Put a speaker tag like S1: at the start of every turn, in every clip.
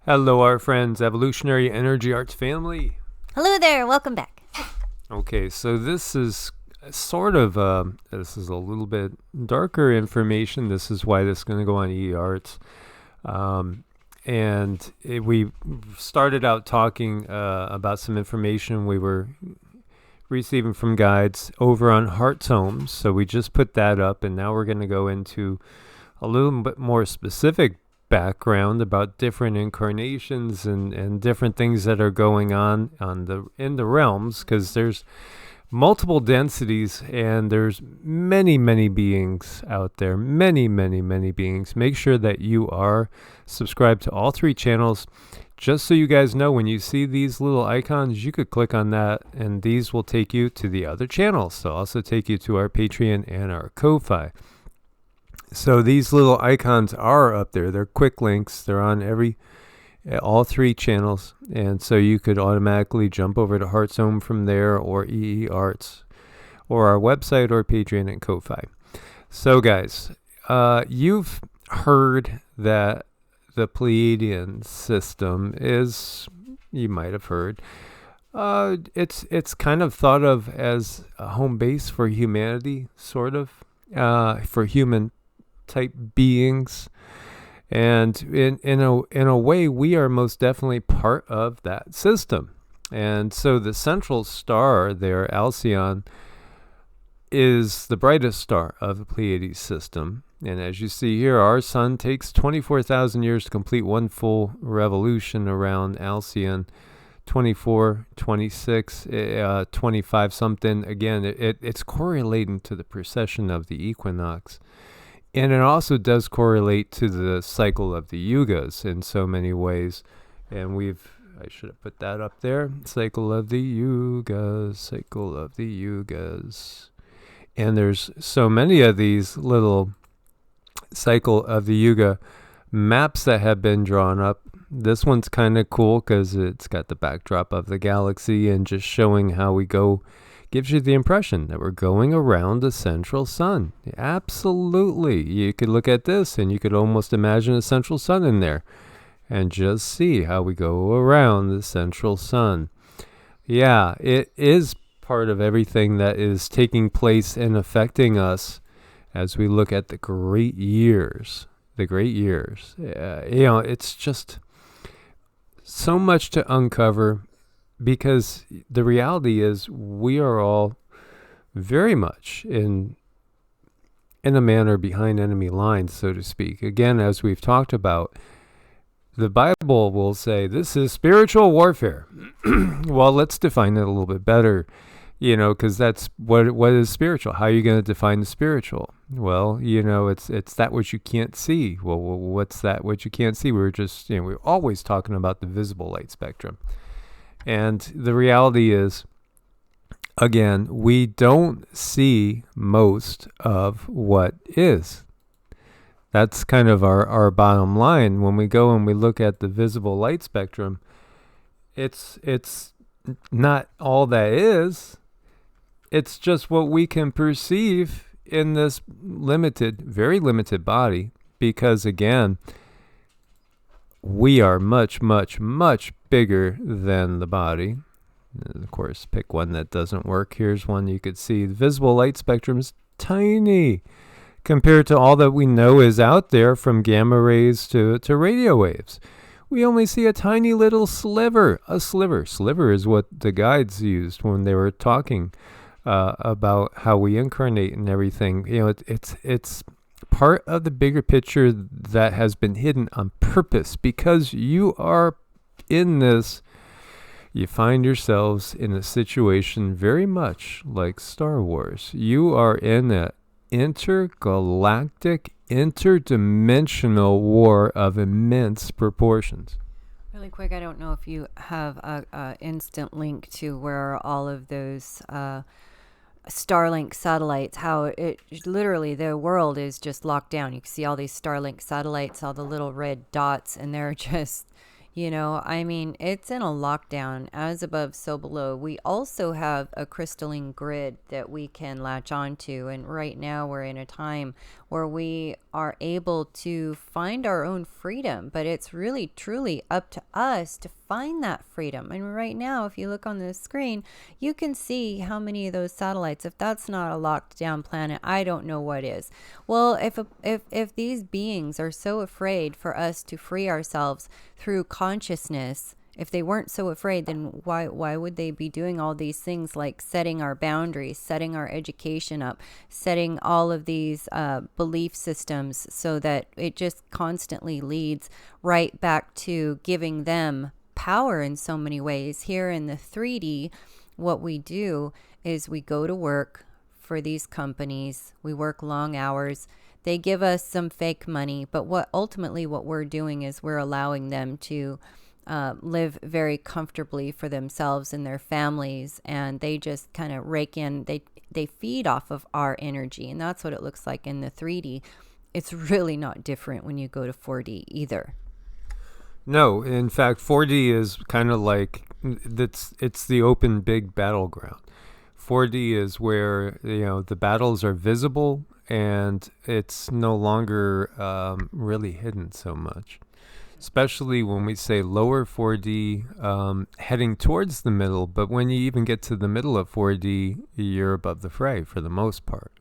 S1: Hello, our friends, Evolutionary Energy Arts family.
S2: Hello there, welcome back.
S1: Okay, so this is this is a little bit darker information. This is why this is going to go on EEARTS. We started out talking about some information we were receiving from guides over on Heart's Homes. So we just put that up, and now we're going to go into a little bit more specific background about different incarnations and different things that are going on in the realms, because there's multiple densities and there's many beings out there, many beings. Make sure that you are subscribed to all three channels. Just so you guys know, when you see these little icons, you could click on that and these will take you to the other channels. They'll also take you to our Patreon and our Ko-Fi. So these little icons are up there. They're quick links. They're on all three channels. And so you could automatically jump over to Heart's Home from there, or EEARTS, or our website, or Patreon and Ko-Fi. So guys, you've heard that the Pleiadian system is, you might have heard, it's kind of thought of as a home base for humanity, sort of, for human type beings, and in a way we are most definitely part of that system. And so the central star there, Alcyon, is the brightest star of the Pleiades system. And as you see here, our sun takes 24,000 years to complete one full revolution around Alcyon. 24, 26, 25 something. Again, it's correlating to the precession of the equinox. And it also does correlate to the cycle of the yugas in so many ways. And I should have put that up there. Cycle of the yugas. And there's so many of these little cycle of the yuga maps that have been drawn up. This one's kind of cool because it's got the backdrop of the galaxy and just showing how we go. Gives you the impression that we're going around the central sun. Absolutely. You could look at this and you could almost imagine a central sun in there and just see how we go around the central sun. Yeah, it is part of everything that is taking place and affecting us as we look at the great years. It's just so much to uncover. Because the reality is we are all very much in a manner behind enemy lines, so to speak. Again, as we've talked about, the Bible will say this is spiritual warfare. Well, let's define it a little bit better, because that's what is spiritual. How are you going to define the spiritual? Well, it's that which you can't see. Well, what's that which you can't see? We're always talking about the visible light spectrum. And the reality is, again, we don't see most of what is. That's kind of our bottom line. When we go and we look at the visible light spectrum, it's not all that is. It's just what we can perceive in this very limited body. Because again, we are much bigger than the body. And of course, pick one that doesn't work. Here's one you could see. The visible light spectrum is tiny compared to all that we know is out there, from gamma rays to radio waves. We only see a tiny little sliver. A sliver. Sliver is what the guides used when they were talking about how we incarnate and everything. It's part of the bigger picture that has been hidden on purpose, because you are in this. You find yourselves in a situation very much like Star Wars. You are in an intergalactic, interdimensional war of immense proportions.
S2: Really quick, I don't know if you have a instant link to where all of those Starlink satellites, how it literally, the world is just locked down. You can see all these Starlink satellites, all the little red dots, and they're just, You know, I mean, it's in a lockdown, as above, so below. We also have a crystalline grid that we can latch onto. And right now we're in a time where we are able to find our own freedom, but it's really truly up to us to find that freedom. And right now, if you look on the screen, you can see how many of those satellites, if that's not a locked down planet, I don't know what is. Well, if these beings are so afraid for us to free ourselves through consciousness, if they weren't so afraid, then why would they be doing all these things like setting our boundaries, setting our education up, setting all of these belief systems so that it just constantly leads right back to giving them power in so many ways. Here in the 3D, what we do is we go to work for these companies. We work long hours. They give us some fake money, but what we're doing is we're allowing them to live very comfortably for themselves and their families, and they just kind of rake in. They feed off of our energy, and that's what it looks like in the 3D. It's really not different when you go to 4D either.
S1: No, in fact, 4D is kind of like it's the open big battleground. 4D is where the battles are visible and it's no longer really hidden so much. Especially when we say lower 4D, heading towards the middle. But when you even get to the middle of 4D, you're above the fray for the most part.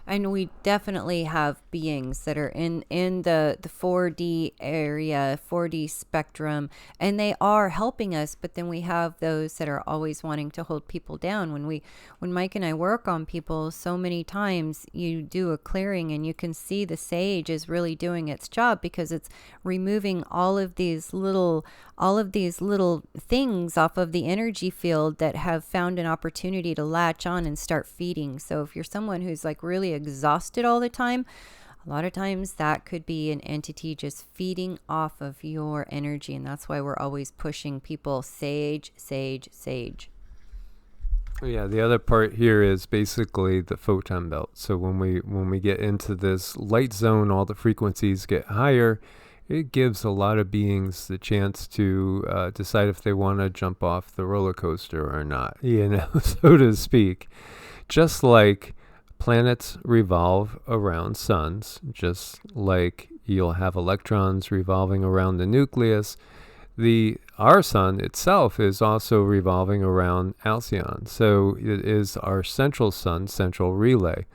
S1: And
S2: we definitely have beings that are in the 4D area, 4D spectrum, and they are helping us. But then we have those that are always wanting to hold people down. When Mike and I work on people, so many times you do a clearing and you can see the sage is really doing its job, because it's removing all of these little things off of the energy field that have found an opportunity to latch on and start feeding. So if you're someone who's like really exhausted all the time, a lot of times that could be an entity just feeding off of your energy. And that's why we're always pushing people, sage, sage, sage.
S1: Yeah, the other part here is basically the photon belt. So when we get into this light zone, all the frequencies get higher. It gives a lot of beings the chance to decide if they want to jump off the roller coaster or not, so to speak. Just like planets revolve around suns, just like you'll have electrons revolving around the nucleus, our sun itself is also revolving around Alcyon. So it is our central sun, central relay.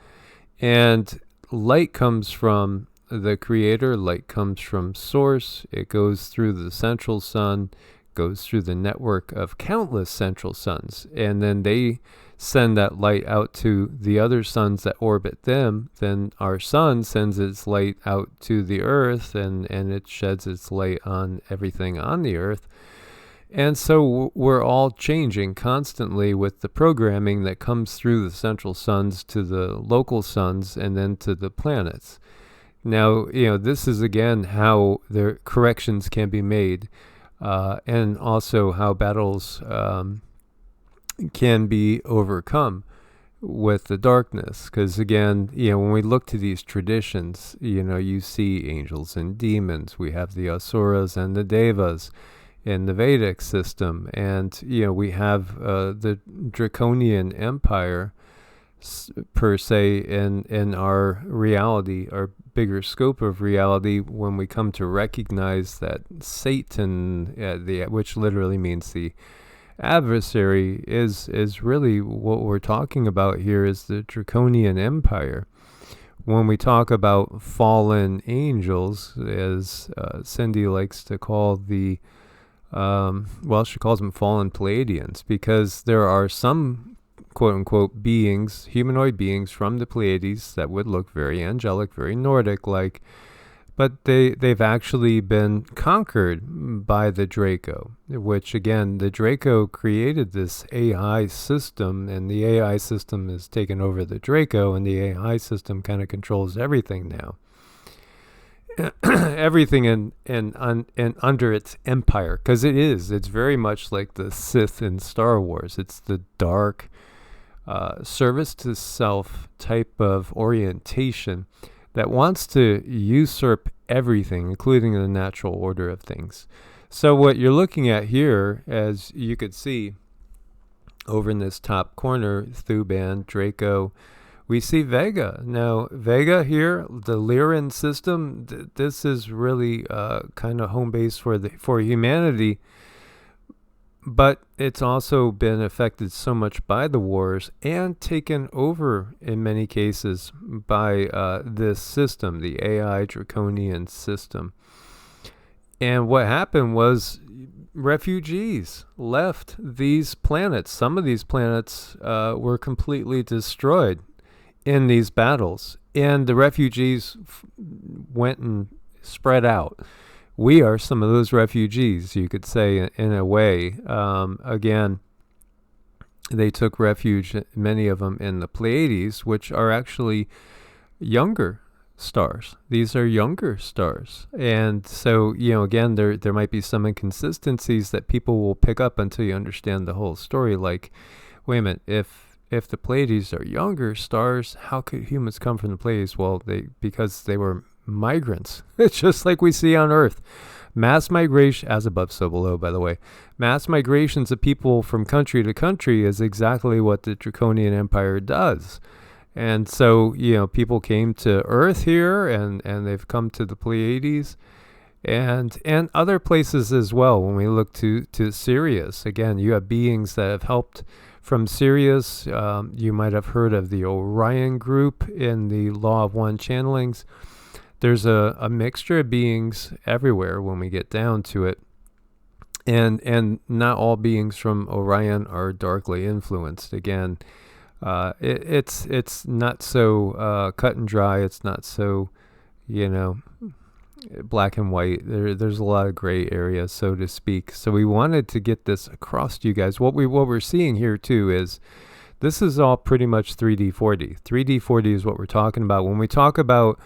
S1: And light comes from the creator, light comes from source. It goes through the central sun, goes through the network of countless central suns, and then they send that light out to the other suns that orbit them. Then our sun sends its light out to the earth, and it sheds its light on everything on the earth. And so we're all changing constantly with the programming that comes through the central suns to the local suns and then to the planets. Now, this is again how the corrections can be made, and also how battles can be overcome with the darkness. Because again, when we look to these traditions, you see angels and demons. We have the asuras and the devas in the Vedic system, and we have the draconian empire per se in our reality, our bigger scope of reality, when we come to recognize that Satan, which literally means the adversary, is really what we're talking about here, is the draconian empire. When we talk about fallen angels, as Cindy likes to call she calls them fallen Pleiadians, because there are some quote-unquote beings, humanoid beings from the Pleiades that would look very angelic, very Nordic-like, but they've actually been conquered by the Draco, which again, the Draco created this AI system, and the AI system has taken over the Draco, and the AI system kind of controls everything now. Everything in under its empire, because it's very much like the Sith in Star Wars. It's the dark, service to self type of orientation that wants to usurp everything, including the natural order of things. So what you're looking at here, as you could see over in this top corner, Thuban, Draco, we see Vega. Now, Vega here, the Lyran system, this is really kind of home base for humanity, but it's also been affected so much by the wars and taken over in many cases by this system, the AI draconian system. And what happened was refugees left these planets. Some of these planets were completely destroyed in these battles, and the refugees went and spread out. We are some of those refugees, you could say, in a way. Again, they took refuge, many of them, in the Pleiades, which are actually younger stars. These are younger stars. And so, again, there might be some inconsistencies that people will pick up until you understand the whole story. Like, wait a minute, if the Pleiades are younger stars, how could humans come from the Pleiades? Well, because they were migrants. It's just like we see on Earth. Mass migration, as above, so below, by the way. Mass migrations of people from country to country is exactly what the Draconian Empire does. And so, people came to Earth here, and they've come to the Pleiades and other places as well. When we look to Sirius, again, you have beings that have helped from Sirius. You might have heard of the Orion group in the Law of One channelings. There's a mixture of beings everywhere when we get down to it. And not all beings from Orion are darkly influenced. Again, it's not so cut and dry. It's not so, black and white. There's a lot of gray areas, so to speak. So we wanted to get this across to you guys. What we're seeing here too is this is all pretty much 3D 4D. 3D 4D is what we're talking about. When we talk about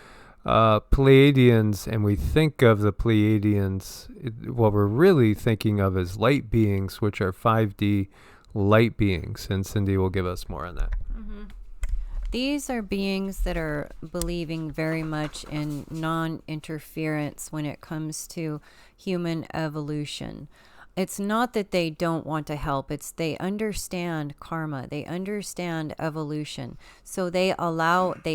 S1: Pleiadians and we think of the Pleiadians, what we're really thinking of is light beings, which are 5D light beings. And Cindy will give us more on that.
S2: Mm-hmm. These are beings that are believing very much in non-interference when it comes to human evolution. It's not that they don't want to help. It's they understand karma. They understand evolution. So they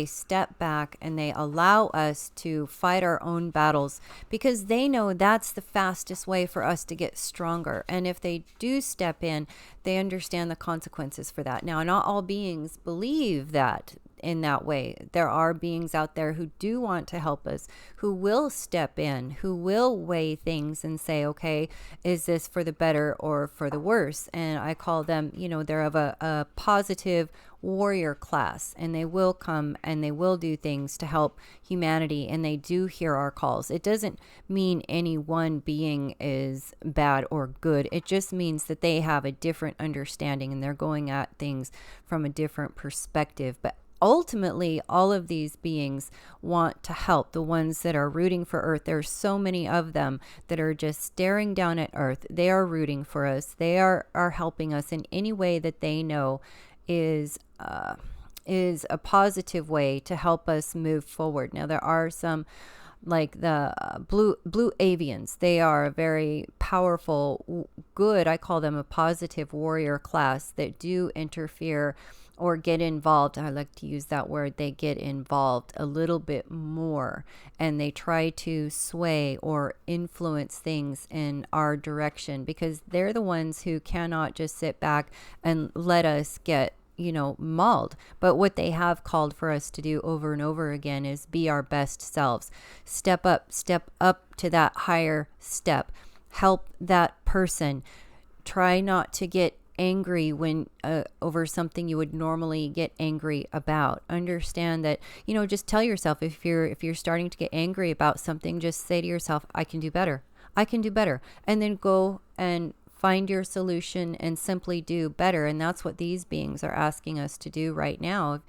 S2: step back and they allow us to fight our own battles because they know that's the fastest way for us to get stronger. And if they do step in, they understand the consequences for that. Now, not all beings believe that in that way. There are beings out there who do want to help us, who will step in, who will weigh things and say, okay, is this for the better or for the worse? And I call them, they're of a positive warrior class, and they will come and they will do things to help humanity, and they do hear our calls. It doesn't mean any one being is bad or good. It just means that they have a different understanding and they're going at things from a different perspective. But ultimately, all of these beings want to help. The ones that are rooting for Earth, there's so many of them that are just staring down at Earth. They are rooting for us. They are helping us in any way that they know is a positive way to help us move forward. Now, there are some, like the blue avians. They are a very powerful, good, I call them a positive warrior class that do interfere or get involved. I like to use that word. They get involved a little bit more, and they try to sway or influence things in our direction because they're the ones who cannot just sit back and let us get mauled. But what they have called for us to do over and over again is be our best selves. Step up to that higher step. Help that person. Try not to get angry when over something you would normally get angry about. Understand that, just tell yourself, if you're starting to get angry about something, just say to yourself, I can do better. And then go and find your solution and simply do better. And that's what these beings are asking us to do right now. If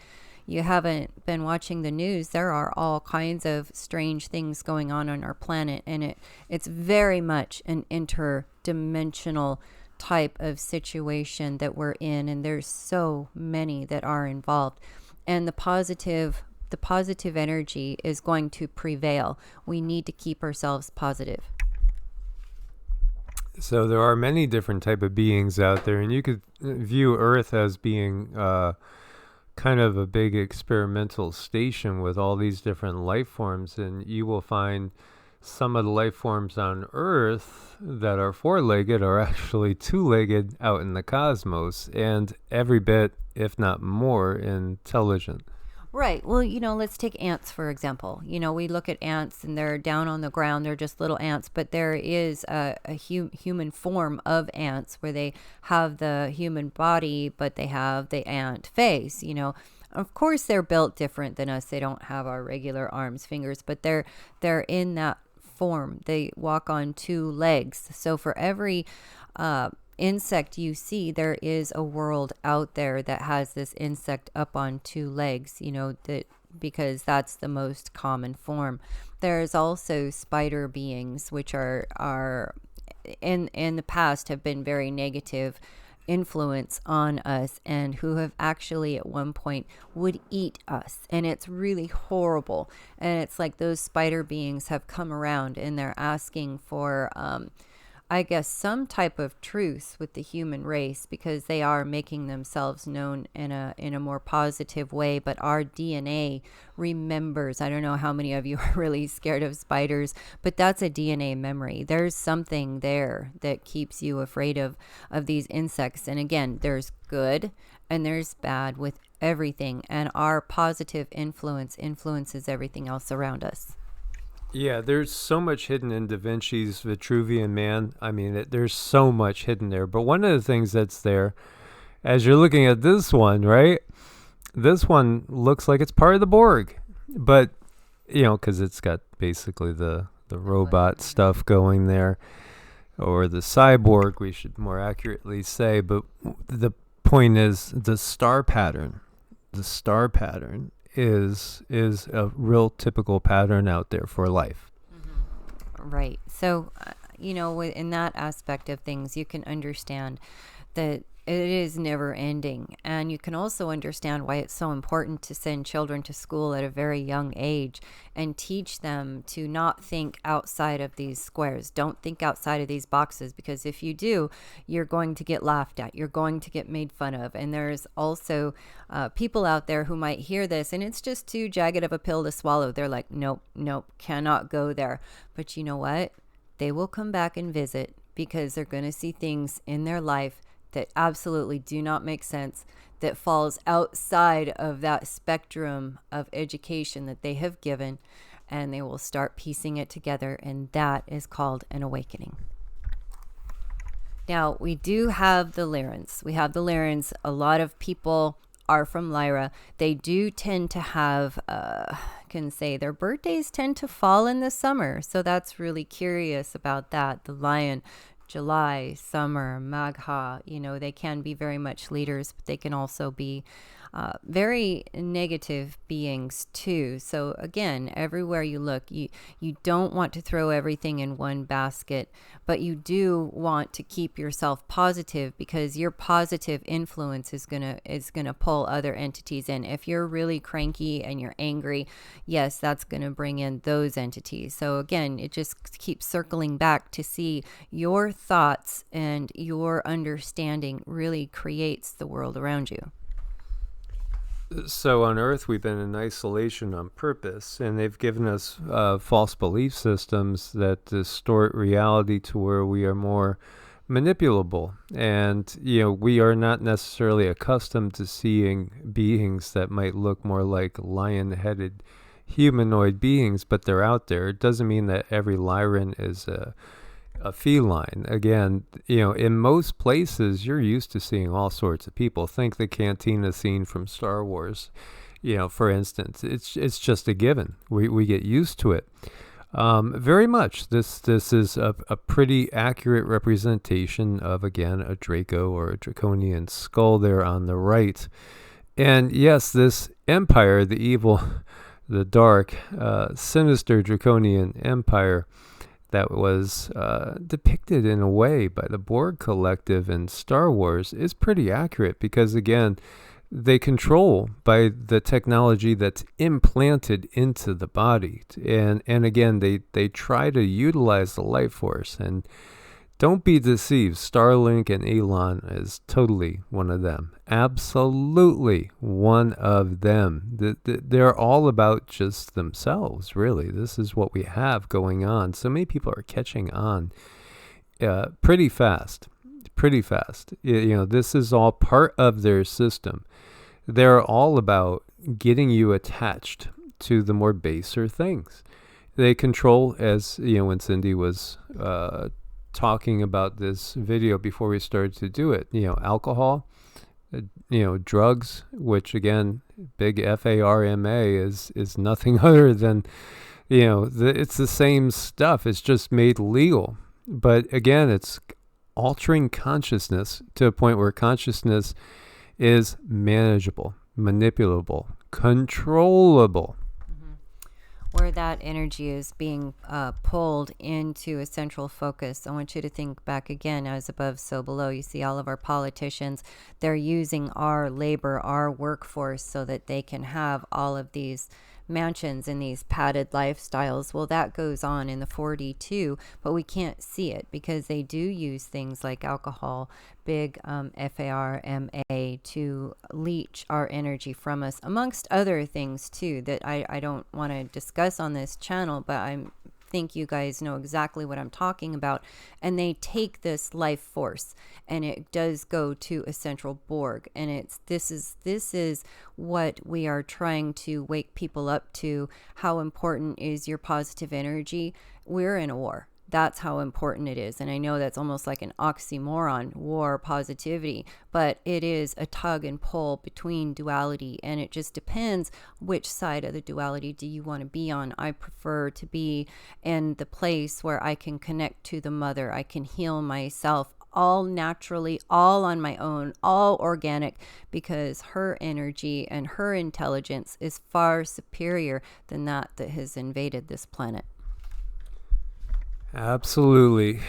S2: you haven't been watching the news, there are all kinds of strange things going on our planet, and it's very much an interdimensional type of situation that we're in, and there's so many that are involved. And the positive the positive energy is going to prevail. We need to keep ourselves positive.
S1: So there are many different type of beings out there, and you could view Earth as being kind of a big experimental station with all these different life forms, and you will find some of the life forms on Earth that are four-legged are actually two-legged out in the cosmos, and every bit, if not more, intelligent.
S2: Right. Well, let's take ants, for example. We look at ants and they're down on the ground. They're just little ants, but there is a human form of ants where they have the human body, but they have the ant face. Of course, they're built different than us. They don't have our regular arms, fingers, but they're in that form. They walk on two legs. So for every insect you see, there is a world out there that has this insect up on two legs, that because that's the most common form. There's also spider beings, which are in the past have been very negative influence on us, and who have actually at one point would eat us, and it's really horrible. And it's like those spider beings have come around and they're asking for I guess some type of truce with the human race, because they are making themselves known in a more positive way. But our DNA remembers. I don't know how many of you are really scared of spiders, but that's a DNA memory. There's something there that keeps you afraid of these insects. And again, there's good and there's bad with everything, and our positive influences everything else around us.
S1: Yeah, there's so much hidden in Da Vinci's Vitruvian Man. I mean, there's so much hidden there. But one of the things that's there, as you're looking at this one, right? This one looks like it's part of the Borg. But, because it's got basically the robot stuff going there. Or the cyborg, we should more accurately say. But the point is the star pattern. The star pattern is a real typical pattern out there for life.
S2: Mm-hmm. Right. So, in that aspect of things, you can understand that it is never ending. And you can also understand why it's so important to send children to school at a very young age and teach them to not think outside of these squares. Don't think outside of these boxes, because if you do, you're going to get laughed at. You're going to get made fun of. And there's also people out there who might hear this and it's just too jagged of a pill to swallow. They're like, nope, cannot go there. But you know what? They will come back and visit, because they're going to see things in their life that absolutely do not make sense, that falls outside of that spectrum of education that they have given, and they will start piecing it together, and that is called an awakening. Now, we do have the Lyrans. We have the Lyrans. A lot of people are from Lyra. They do tend to have, their birthdays tend to fall in the summer, so that's really curious about that. The lion, July, summer, Magha, they can be very much leaders, but they can also be very negative beings too. So again, everywhere you look, you don't want to throw everything in one basket, but you do want to keep yourself positive, because your positive influence is gonna pull other entities in. If you're really cranky and you're angry, yes, that's gonna bring in those entities. So again, it just keeps circling back to see your thoughts and your understanding really creates the world around you.
S1: So on Earth, we've been in isolation on purpose, and they've given us false belief systems that distort reality to where we are more manipulable. And, we are not necessarily accustomed to seeing beings that might look more like lion-headed humanoid beings, but they're out there. It doesn't mean that every Lyran is a feline. Again, in most places, you're used to seeing all sorts of people. Think the cantina scene from Star Wars, for instance. It's just a given. We get used to it. Very much. This is a pretty accurate representation of, again, a Draco or a draconian skull there on the right. And yes, this empire, the evil, the dark, sinister draconian empire, that was depicted in a way by the Borg Collective in Star Wars is pretty accurate, because, again, they control by the technology that's implanted into the body. And again, they try to utilize the life force. And don't be deceived. Starlink and Elon is totally one of them. Absolutely one of them. They're all about just themselves, really. This is what we have going on. So many people are catching on pretty fast. Pretty fast. This is all part of their system. They're all about getting you attached to the more baser things. They control, as when Cindy was talking about this video before we started to do it, alcohol, drugs, which again, big FARMA is nothing other than, it's the same stuff. It's just made legal. But again, it's altering consciousness to a point where consciousness is manageable, manipulable, controllable.
S2: Where that energy is being pulled into a central focus. I want you to think back again, as above, so below. You see all of our politicians, they're using our labor, our workforce, so that they can have all of these mansions and these padded lifestyles. Well, that goes on in the 4D too, but we can't see it because they do use things like alcohol, big FARMA, to leech our energy from us, amongst other things too that I don't want to discuss on this channel, but I think you guys know exactly what I'm talking about. And they take this life force and it does go to a central Borg, and this is what we are trying to wake people up to. How important is your positive energy? We're in a war. That's how important it is. And I know that's almost like an oxymoron, war, positivity, but it is a tug and pull between duality, and it just depends which side of the duality do you want to be on. I prefer to be in the place where I can connect to the mother. I can heal myself all naturally, all on my own, all organic, because her energy and her intelligence is far superior than that has invaded this planet.
S1: Absolutely.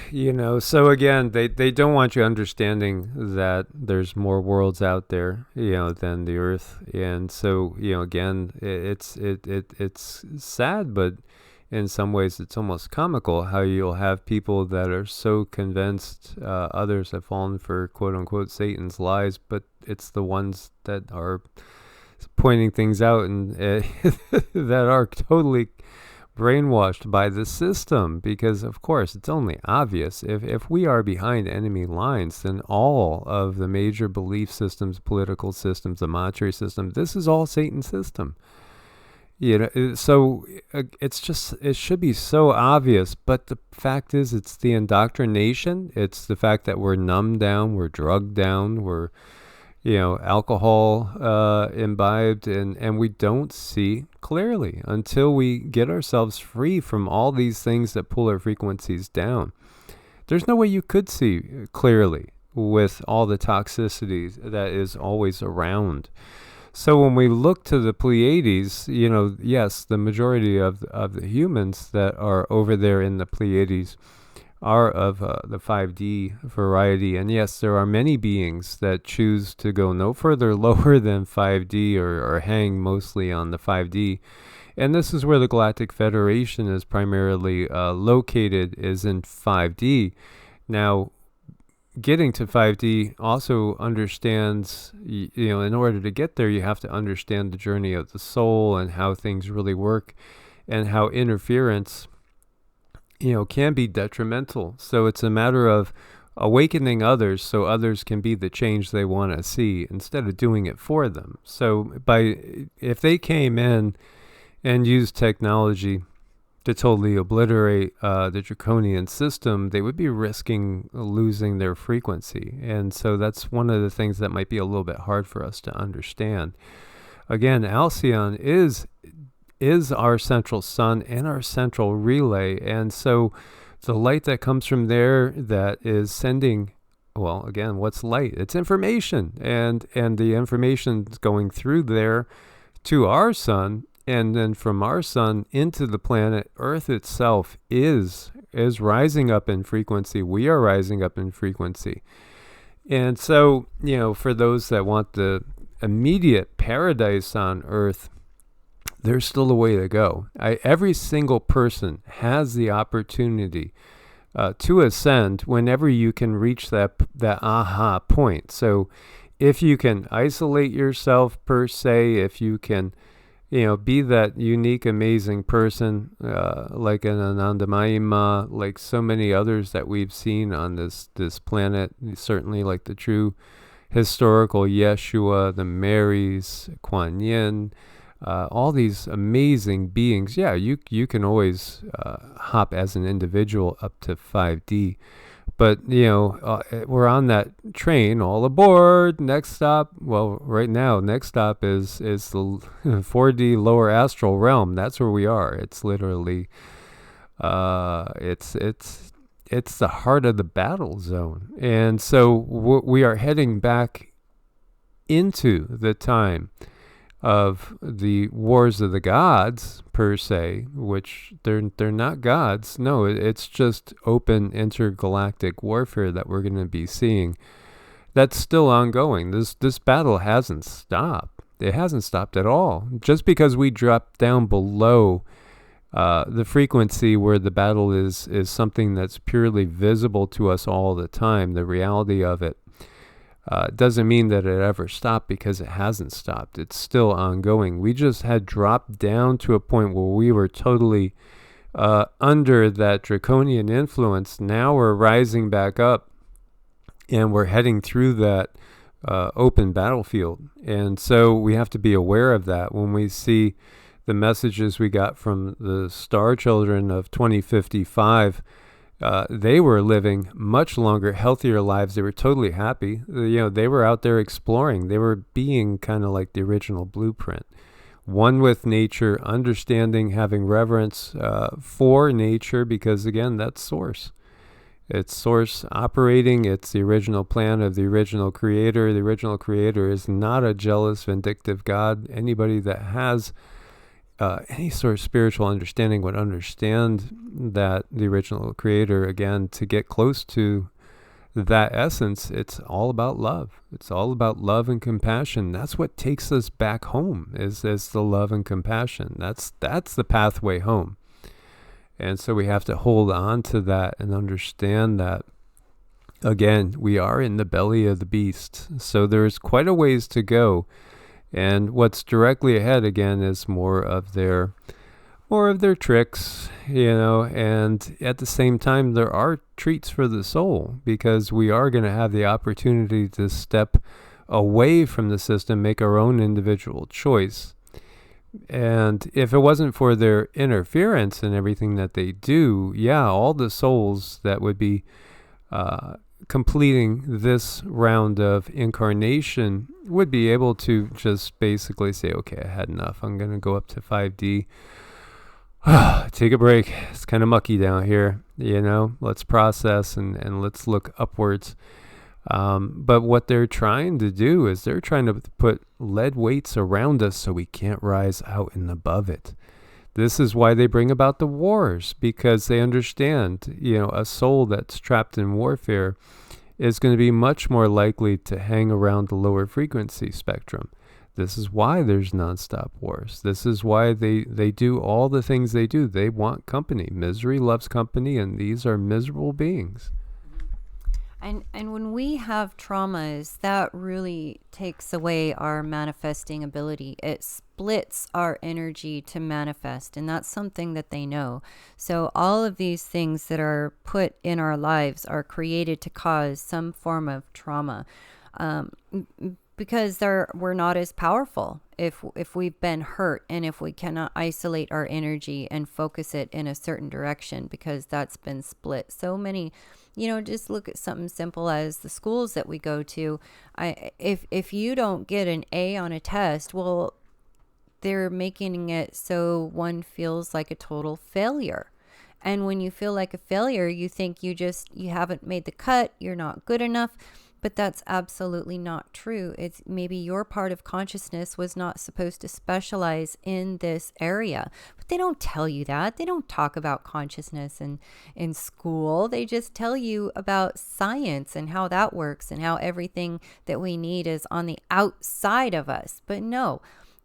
S1: So again, they don't want you understanding that there's more worlds out there, than the Earth. And so, again, it's sad, but in some ways it's almost comical how you'll have people that are so convinced others have fallen for quote unquote Satan's lies, but it's the ones that are pointing things out and that are totally brainwashed by the system, because of course it's only obvious. If we are behind enemy lines, then all of the major belief systems, political systems, the monetary system, this is all Satan's system. So it should be so obvious, but the fact is it's the indoctrination. It's the fact that we're numbed down, we're drugged down, we're alcohol imbibed, and we don't see clearly until we get ourselves free from all these things that pull our frequencies down. There's no way you could see clearly with all the toxicity that is always around. So when we look to the Pleiades, yes, the majority of the humans that are over there in the Pleiades are of the 5D variety. And yes, there are many beings that choose to go no further lower than 5D or hang mostly on the 5D. And this is where the Galactic Federation is primarily located, is in 5D. Now, getting to 5D also understands, in order to get there, you have to understand the journey of the soul and how things really work and how interference can be detrimental. So it's a matter of awakening others so others can be the change they want to see instead of doing it for them. So if they came in and used technology to totally obliterate the draconian system, they would be risking losing their frequency. And so that's one of the things that might be a little bit hard for us to understand. Again, Alcyon is our central sun and our central relay. And so the light that comes from there that is sending, well, again, what's light? It's information. And the information going through there to our sun, and then from our sun into the planet Earth itself is rising up in frequency. We are rising up in frequency. And so, for those that want the immediate paradise on earth, there's still a way to go. Every single person has the opportunity to ascend whenever you can reach that aha point. So if you can isolate yourself per se, if you can, be that unique, amazing person, like an Anandamayima, like so many others that we've seen on this planet, certainly like the true historical Yeshua, the Marys, Kuan Yin, all these amazing beings. Yeah, you can always hop as an individual up to 5D. But, we're on that train, all aboard. Next stop, well, right now, next stop is the 4D lower astral realm. That's where we are. It's literally, it's the heart of the battle zone. And so we are heading back into the time of the wars of the gods per se, which they're not gods. No, it's just open intergalactic warfare that we're going to be seeing. That's still ongoing. This battle hasn't stopped. It hasn't stopped at all. Just because we drop down below the frequency where the battle is something that's purely visible to us all the time, the reality of it, doesn't mean that it ever stopped, because it hasn't stopped. It's still ongoing. We just had dropped down to a point where we were totally under that draconian influence. Now we're rising back up, and we're heading through that open battlefield. And so we have to be aware of that when we see the messages we got from the star children of 2055. They were living much longer, healthier lives. They were totally happy. They were out there exploring. They were being kind of like the original blueprint. One with nature, understanding, having reverence for nature, because again, that's source. It's source operating. It's the original plan of the original creator. The original creator is not a jealous, vindictive God. Anybody that has any sort of spiritual understanding would understand that the original creator, again, to get close to that essence, it's all about love. It's all about love and compassion. That's what takes us back home, is the love and compassion. That's the pathway home. And so we have to hold on to that and understand that, again, we are in the belly of the beast. So there's quite a ways to go. And what's directly ahead, again, is more of their tricks, and at the same time, there are treats for the soul, because we are going to have the opportunity to step away from the system, make our own individual choice. And if it wasn't for their interference and everything that they do, all the souls that would be completing this round of incarnation would be able to just basically say, okay, I had enough. I'm going to go up to 5D. Take a break. It's kind of mucky down here, let's process and let's look upwards. But what they're trying to do is they're trying to put lead weights around us so we can't rise out and above it. This is why they bring about the wars, because they understand, a soul that's trapped in warfare is going to be much more likely to hang around the lower frequency spectrum. This is why there's nonstop wars. This is why they do all the things they do. They want company. Misery loves company, and these are miserable beings.
S2: And when we have traumas, that really takes away our manifesting ability. It splits our energy to manifest, and that's something that they know. So all of these things that are put in our lives are created to cause some form of trauma, because we're not as powerful if we've been hurt, and if we cannot isolate our energy and focus it in a certain direction, because that's been split. So many, just look at something simple as the schools that we go to. If you don't get an A on a test, well, they're making it so one feels like a total failure. And when you feel like a failure, you think you haven't made the cut, you're not good enough. But that's absolutely not true. It's maybe your part of consciousness was not supposed to specialize in this area. But they don't tell you that. They don't talk about consciousness in school. They just tell you about science and how that works and how everything that we need is on the outside of us. But no,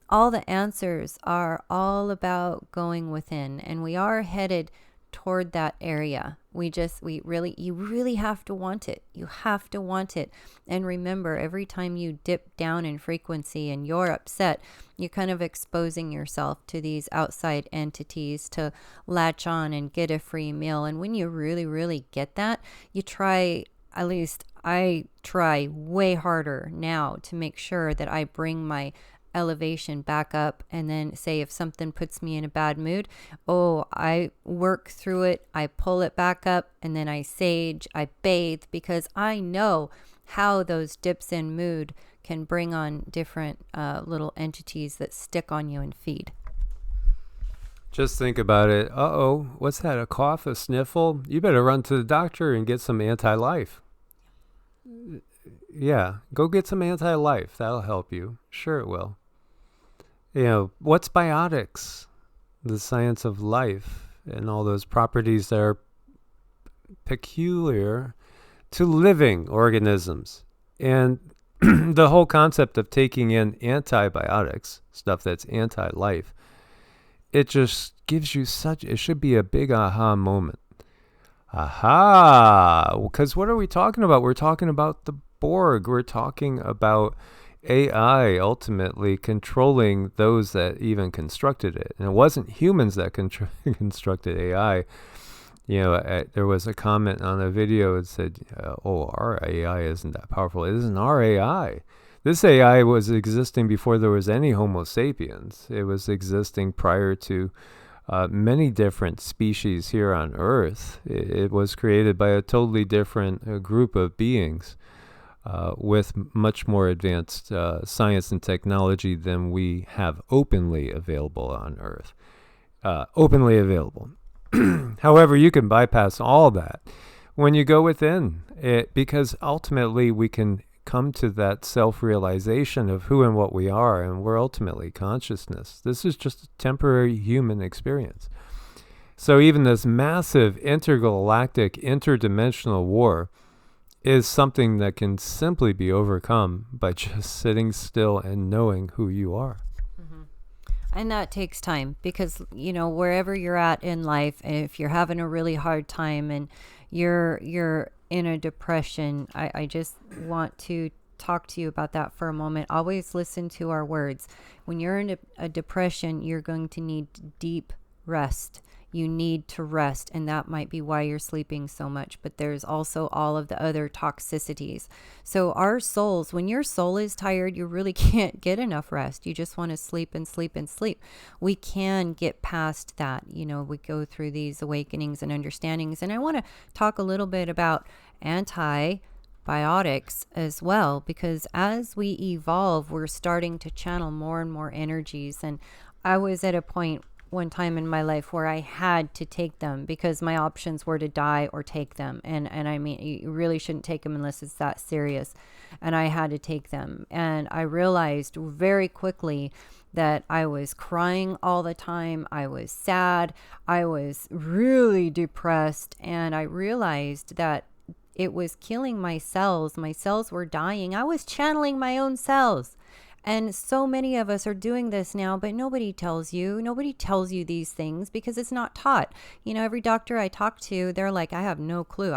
S2: all the answers are all about going within, and we are headed toward that area. You really have to want it. You have to want it. And remember, every time you dip down in frequency and you're upset, you're kind of exposing yourself to these outside entities to latch on and get a free meal. And when you really, really get that, you try, at least I try way harder now to make sure that I bring my elevation back up. And then say if something puts me in a bad mood, I work through it, I pull it back up, and then I sage, I bathe, because I know how those dips in mood can bring on different little entities that stick on you and feed.
S1: Just think about it. What's that? A cough, a sniffle? You better run to the doctor and get some anti-life. Yeah, go get some anti-life. That'll help you. Sure it will. What's biotics? The science of life and all those properties that are peculiar to living organisms. And the whole concept of taking in antibiotics, stuff that's anti-life, it just gives you it should be a big aha moment. Aha! Because what are we talking about? We're talking about the Borg. We're talking about AI ultimately controlling those that even constructed it. And it wasn't humans that constructed AI. There was a comment on a video that said, our AI isn't that powerful. It isn't our AI. This AI was existing before there was any Homo sapiens. It was existing prior to many different species here on Earth. It was created by a totally different group of beings. With much more advanced science and technology than we have openly available on Earth. Openly available. However, you can bypass all that when you go within it, because ultimately we can come to that self-realization of who and what we are, and we're ultimately consciousness. This is just a temporary human experience. So even this massive intergalactic, interdimensional war is something that can simply be overcome by just sitting still and knowing who you are.
S2: Mm-hmm. And that takes time, because, wherever you're at in life, and if you're having a really hard time and you're in a depression, I just want to talk to you about that for a moment. Always listen to our words. When you're in a depression, you're going to need deep rest. You need to rest, and that might be why you're sleeping so much. But there's also all of the other toxicities. So our souls, when your soul is tired, you really can't get enough rest. You just want to sleep and sleep and sleep. We can get past that. We go through these awakenings and understandings. And I want to talk a little bit about antibiotics as well, because as we evolve, we're starting to channel more and more energies. And I was at a point one time in my life where I had to take them because my options were to die or take them. And I mean, you really shouldn't take them unless it's that serious. And I had to take them. And I realized very quickly that I was crying all the time. I was sad. I was really depressed. And I realized that it was killing my cells. My cells were dying. I was channeling my own cells. And so many of us are doing this now, but nobody tells you these things because it's not taught. Every doctor I talk to, they're like, I have no clue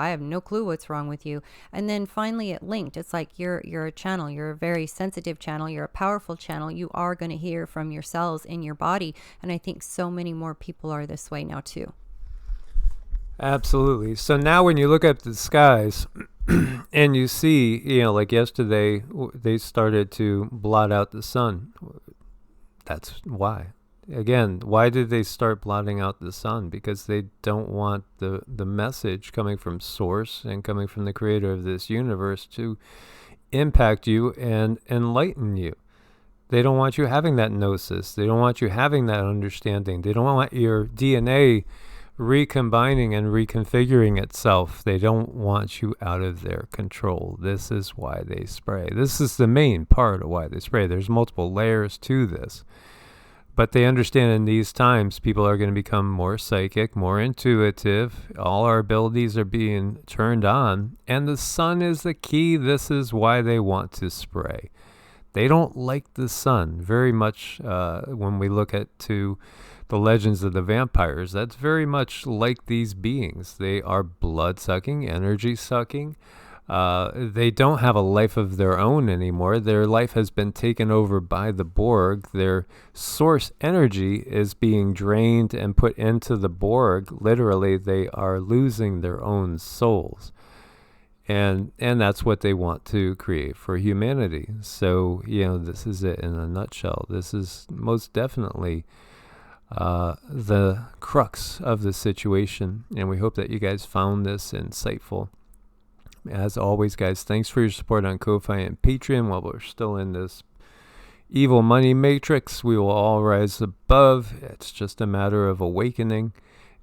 S2: what's wrong with you. And then finally it linked. It's like, you're a channel. You're a very sensitive channel. You're a powerful channel. You are going to hear from your cells in your body. And I think so many more people are this way now too.
S1: Absolutely. So now when you look up the skies and you see, like yesterday, they started to blot out the sun. That's why. Again, why did they start blotting out the sun? Because they don't want the message coming from source and coming from the creator of this universe to impact you and enlighten you. They don't want you having that gnosis. They don't want you having that understanding. They don't want your DNA recombining and reconfiguring itself. They don't want you out of their control. This is why they spray. This is the main part of why they spray. There's multiple layers to this. But they understand in these times, people are going to become more psychic, more intuitive. All our abilities are being turned on. And the sun is the key. This is why they want to spray. They don't like the sun very much. When we look at to the legends of the vampires, that's very much like these beings. They are blood-sucking, energy-sucking. They don't have a life of their own anymore. Their life has been taken over by the Borg. Their source energy is being drained and put into the Borg. Literally, they are losing their own souls. And that's what they want to create for humanity. So, this is it in a nutshell. This is most definitely the crux of the situation. And we hope that you guys found this insightful. As always, guys, thanks for your support on Ko-Fi and Patreon. While we're still in this evil money matrix, we will all rise above. It's just a matter of awakening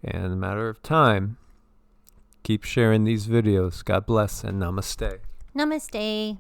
S1: and a matter of time. Keep sharing these videos. God bless and namaste.
S2: Namaste.